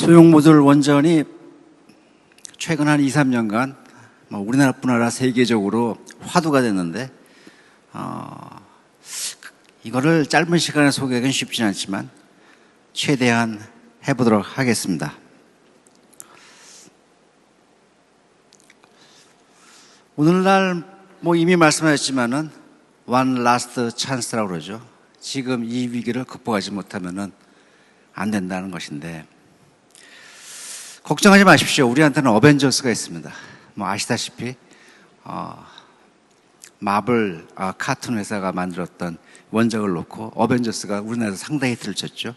소형 모듈 원전이 최근 한 2, 3년간 우리나라뿐 아니라 세계적으로 화두가 됐는데 이거를 짧은 시간에 소개하기는 쉽지는 않지만 최대한 해보도록 하겠습니다. 오늘날 이미 말씀하셨지만은 one last chance라고 그러죠. 지금 이 위기를 극복하지 못하면은 안 된다는 것인데, 걱정하지 마십시오. 우리한테는 어벤져스가 있습니다. 아시다시피 마블 카툰 회사가 만들었던 원작을 놓고 어벤져스가 우리나라에서 상당히 히트를 쳤죠.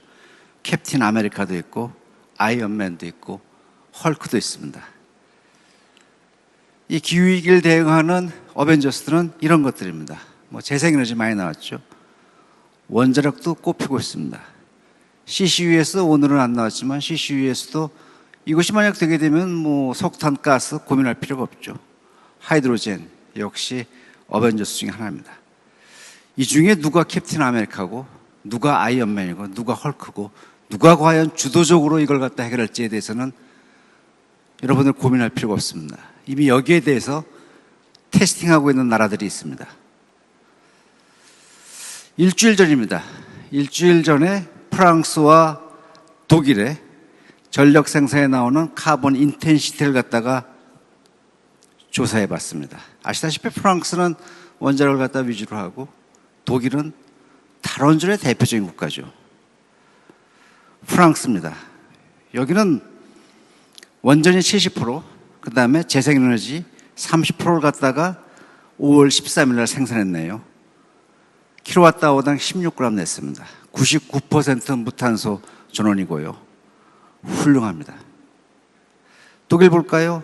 캡틴 아메리카도 있고 아이언맨도 있고 헐크도 있습니다. 이 기후위기를 대응하는 어벤져스들은 이런 것들입니다. 재생에너지 많이 나왔죠. 원자력도 꼽히고 있습니다. CCUS 오늘은 안 나왔지만 CCUS도 이것이 만약 되게 되면 석탄가스 고민할 필요가 없죠. 하이드로젠 역시 어벤져스 중에 하나입니다. 이 중에 누가 캡틴 아메리카고 누가 아이언맨이고 누가 헐크고 누가 과연 주도적으로 이걸 갖다 해결할지에 대해서는 여러분들 고민할 필요가 없습니다. 이미 여기에 대해서 테스팅하고 있는 나라들이 있습니다. 일주일 전입니다. 일주일 전에 프랑스와 독일의 전력 생산에 나오는 카본 인텐시티를 갖다가 조사해 봤습니다. 아시다시피 프랑스는 원자력을 갖다 위주로 하고 독일은 탈원전의 대표적인 국가죠. 프랑스입니다. 여기는 원전이 70%, 그 다음에 재생에너지 30%를 갖다가 5월 13일 날 생산했네요. 킬로와트아워당 16g 냈습니다. 99% 무탄소 전원이고요. 훌륭합니다. 독일 볼까요?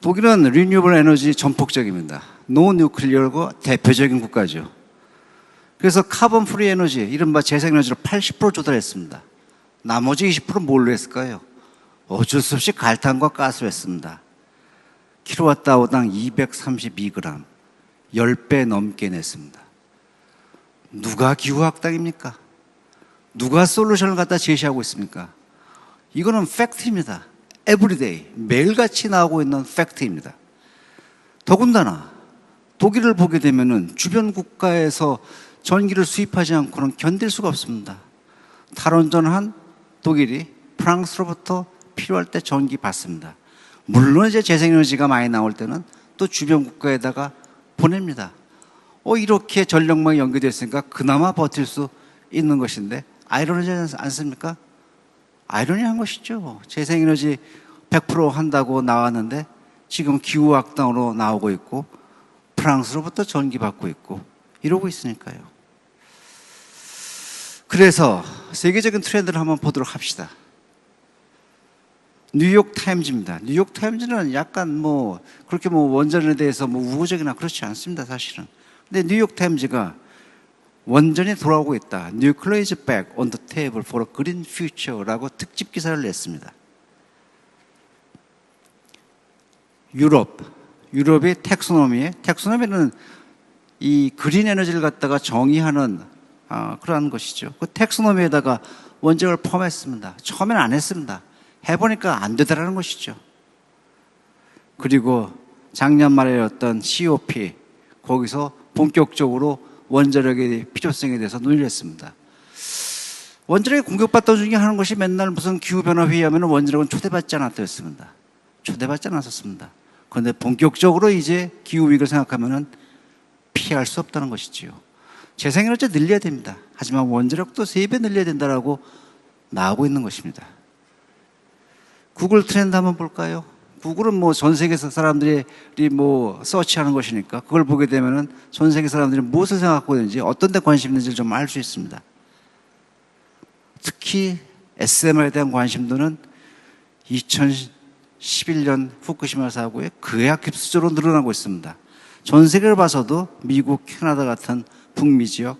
독일은 리뉴얼 에너지 전폭적입니다. 노 뉴클리어고 대표적인 국가죠. 그래서 카본 프리 에너지, 이른바 재생에너지로 80% 조달했습니다. 나머지 20%는 뭘로 했을까요? 어쩔 수 없이 갈탄과 가스로 했습니다. 킬로와트아워당 232g, 10배 넘게 냈습니다. 누가 기후학당입니까? 누가 솔루션을 갖다 제시하고 있습니까? 이거는 팩트입니다. 에브리데이, 매일같이 나오고 있는 팩트입니다. 더군다나 독일을 보게 되면은 주변 국가에서 전기를 수입하지 않고는 견딜 수가 없습니다. 탈원전한 독일이 프랑스로부터 필요할 때 전기 받습니다. 물론 이제 재생에너지가 많이 나올 때는 또 주변 국가에다가 보냅니다. 이렇게 전력망이 연결되어 있으니까 그나마 버틸 수 있는 것인데, 아이러니하지 않습니까? 아이러니한 것이죠. 재생에너지 100% 한다고 나왔는데 지금 기후학당으로 나오고 있고 프랑스로부터 전기 받고 있고 이러고 있으니까요. 그래서 세계적인 트렌드를 한번 보도록 합시다. 뉴욕타임즈입니다. 뉴욕타임즈는 약간 그렇게 원전에 대해서 우호적이나 그렇지 않습니다, 사실은. 근데 뉴욕타임즈가 원전이 돌아오고 있다. Nuclear is back on the table for a green future라고 특집 기사를 냈습니다. 유럽의 텍소노미는 이 그린 에너지를 갖다가 정의하는 그러한 것이죠. 그 텍소노미에다가 원전을 포함했습니다. 처음엔 안 했습니다. 해보니까 안 되더라는 것이죠. 그리고 작년 말에였던 COP, 거기서 본격적으로 원자력의 필요성에 대해서 논의를 했습니다. 원자력이 공격받던 중에 하는 것이 맨날 무슨 기후변화 회의하면 원자력은 초대받지 않았다 했습니다. 초대받지 않았었습니다. 그런데 본격적으로 이제 기후위기를 생각하면 피할 수 없다는 것이지요. 재생에너지 늘려야 됩니다. 하지만 원자력도 3배 늘려야 된다라고 나오고 있는 것입니다. 구글 트렌드 한번 볼까요? 구글은 전 세계 사람들이 서치하는 것이니까 그걸 보게 되면은 전 세계 사람들이 무엇을 생각하고 있는지, 어떤 데 관심이 있는지를 좀 알 수 있습니다. 특히 SMR에 대한 관심도는 2011년 후쿠시마 사고에 극약급수적으로 늘어나고 있습니다. 전 세계를 봐서도 미국, 캐나다 같은 북미 지역,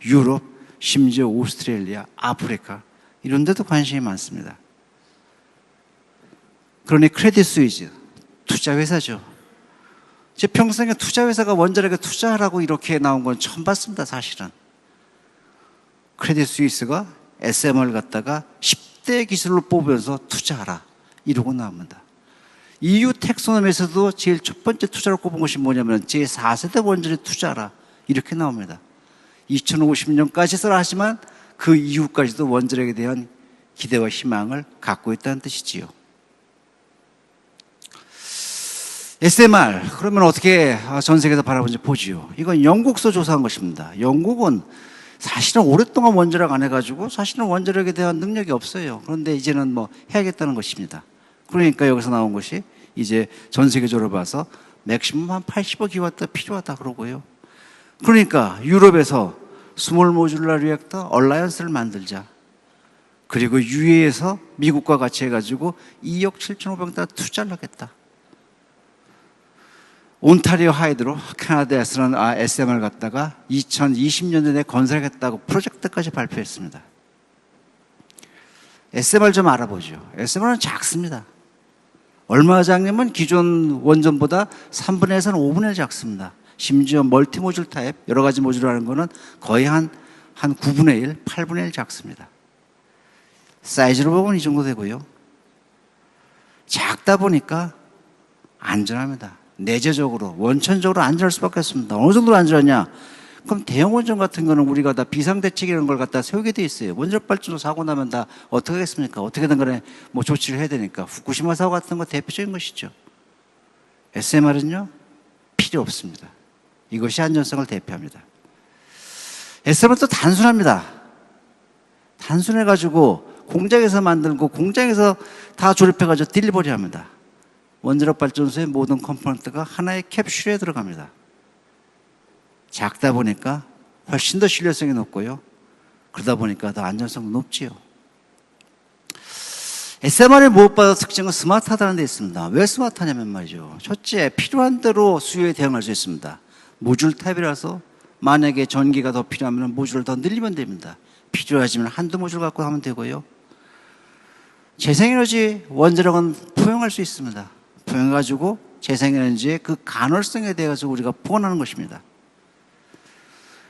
유럽, 심지어 오스트레일리아, 아프리카 이런 데도 관심이 많습니다. 그러니 크레딧 스위스 투자회사죠. 제 평생에 투자회사가 원자력에 투자하라고 이렇게 나온 건 처음 봤습니다, 사실은. 크레딧 스위스가 SM을 갖다가 10대 기술을 뽑으면서 투자하라. 이러고 나옵니다. EU 텍소노미에서도 제일 첫 번째 투자로 꼽은 것이 뭐냐면 제4세대 원전에 투자하라. 이렇게 나옵니다. 2050년까지 써라 하지만 그 이후까지도 원전에 대한 기대와 희망을 갖고 있다는 뜻이지요. SMR, 그러면 어떻게 전 세계에서 바라보는지 보지요. 이건 영국서 조사한 것입니다. 영국은 사실은 오랫동안 원자력 안 해가지고 사실은 원자력에 대한 능력이 없어요. 그런데 이제는 뭐 해야겠다는 것입니다. 그러니까 여기서 나온 것이 이제 전 세계적으로 봐서 맥시멈 한 80억 필요하다 그러고요. 그러니까 유럽에서 스몰 모듈러 리액터 얼라이언스를 만들자. 그리고 UAE에서 미국과 같이 해가지고 2억 7,500달러 투자를 하겠다. 온타리오 하이드로 캐나다에서는 SMR 갖다가 2020년에 건설하겠다고 프로젝트까지 발표했습니다. SMR 좀 알아보죠. SMR은 작습니다. 얼마 작냐면 기존 원전보다 3분의 1에서는 5분의 1 작습니다. 심지어 멀티 모듈 타입 여러 가지 모듈을 하는 거는 거의 한 9분의 1, 8분의 1 작습니다. 사이즈로 보면 이 정도 되고요. 작다 보니까 안전합니다. 내재적으로, 원천적으로 안전할 수밖에 없습니다. 어느 정도로 안전하냐? 그럼 대형 원전 같은 거는 우리가 다 비상대책이라는 걸 갖다 세우게 돼 있어요. 원전 발전소 사고 나면 다 어떻게 하겠습니까? 어떻게든 간에 뭐 조치를 해야 되니까. 후쿠시마 사고 같은 거 대표적인 것이죠. SMR은요, 필요 없습니다. 이것이 안전성을 대표합니다. SMR은 또 단순합니다. 단순해가지고 공장에서 만들고 공장에서 다 조립해가지고 딜리버리 합니다. 원자력 발전소의 모든 컴포넌트가 하나의 캡슐에 들어갑니다. 작다 보니까 훨씬 더 신뢰성이 높고요. 그러다 보니까 더 안전성도 높지요. SMR의 무엇보다 특징은 스마트하다는 데 있습니다. 왜 스마트하냐면 말이죠. 첫째, 필요한 대로 수요에 대응할 수 있습니다. 모듈 타입이라서 만약에 전기가 더 필요하면 모듈을 더 늘리면 됩니다. 필요하지만 한두 모듈 갖고 하면 되고요. 재생에너지 원자력은 포용할 수 있습니다. 포용해가지고 재생에너지의 그 간헐성에 대해서 우리가 포괄하는 것입니다.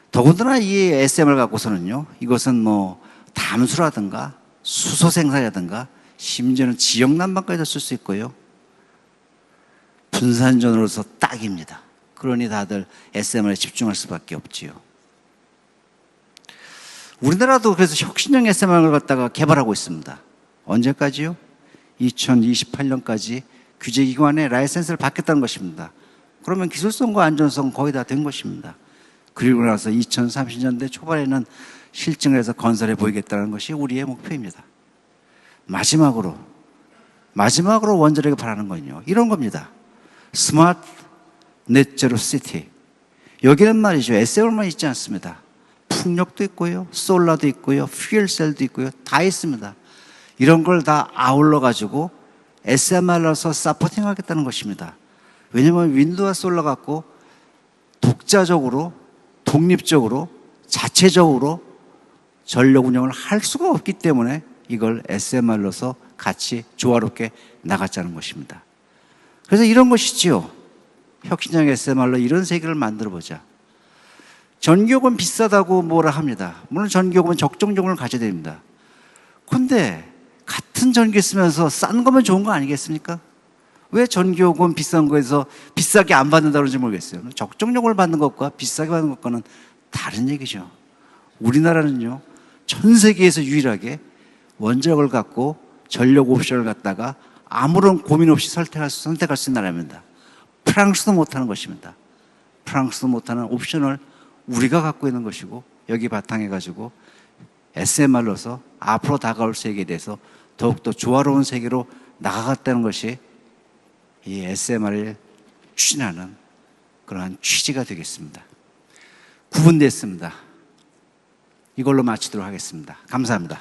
더군다나 이 SMR 갖고서는요, 이것은 뭐 담수라든가 수소 생산이라든가 심지어는 지역 난방까지도 쓸 수 있고요. 분산전으로서 딱입니다. 그러니 다들 SMR에 집중할 수밖에 없지요. 우리나라도 그래서 혁신형 SMR을 갖다가 개발하고 있습니다. 언제까지요? 2028년까지 규제기관에 라이센스를 받겠다는 것입니다. 그러면 기술성과 안전성 거의 다 된 것입니다. 그리고 나서 2030년대 초반에는 실증을 해서 건설해 보이겠다는 것이 우리의 목표입니다. 마지막으로 원자력이 바라는 건요, 이런 겁니다. 스마트 넷제로 시티. 여기는 말이죠, SMR만 있지 않습니다. 풍력도 있고요, 솔라도 있고요, 퓨엘셀도 있고요, 다 있습니다. 이런 걸 다 아울러 가지고 SMR로서 서포팅 하겠다는 것입니다. 왜냐하면 윈드와 솔라 갖고 독자적으로, 독립적으로, 자체적으로 전력 운영을 할 수가 없기 때문에 이걸 SMR로서 같이 조화롭게 나가자는 것입니다. 그래서 이런 것이지요. 혁신형 SMR로 이런 세계를 만들어보자. 전기요금은 비싸다고 뭐라 합니다. 물론 전기요금은 적정요금을 가져야 됩니다. 그런데 같은 전기 쓰면서 싼 거면 좋은 거 아니겠습니까? 왜 전기요금 비싼 거에서 비싸게 안 받는다고 그런지 모르겠어요. 적정요금을 받는 것과 비싸게 받는 것과는 다른 얘기죠. 우리나라는요, 전 세계에서 유일하게 원자력을 갖고 전력 옵션을 갖다가 아무런 고민 없이 선택할 수 있는 나라입니다. 프랑스도 못하는 것입니다. 프랑스도 못하는 옵션을 우리가 갖고 있는 것이고, 여기 바탕에 가지고 SMR로서 앞으로 다가올 세계에 대해서 더욱더 조화로운 세계로 나아갔다는 것이 이 SMR을 추진하는 그러한 취지가 되겠습니다. 9분 됐습니다. 이걸로 마치도록 하겠습니다. 감사합니다.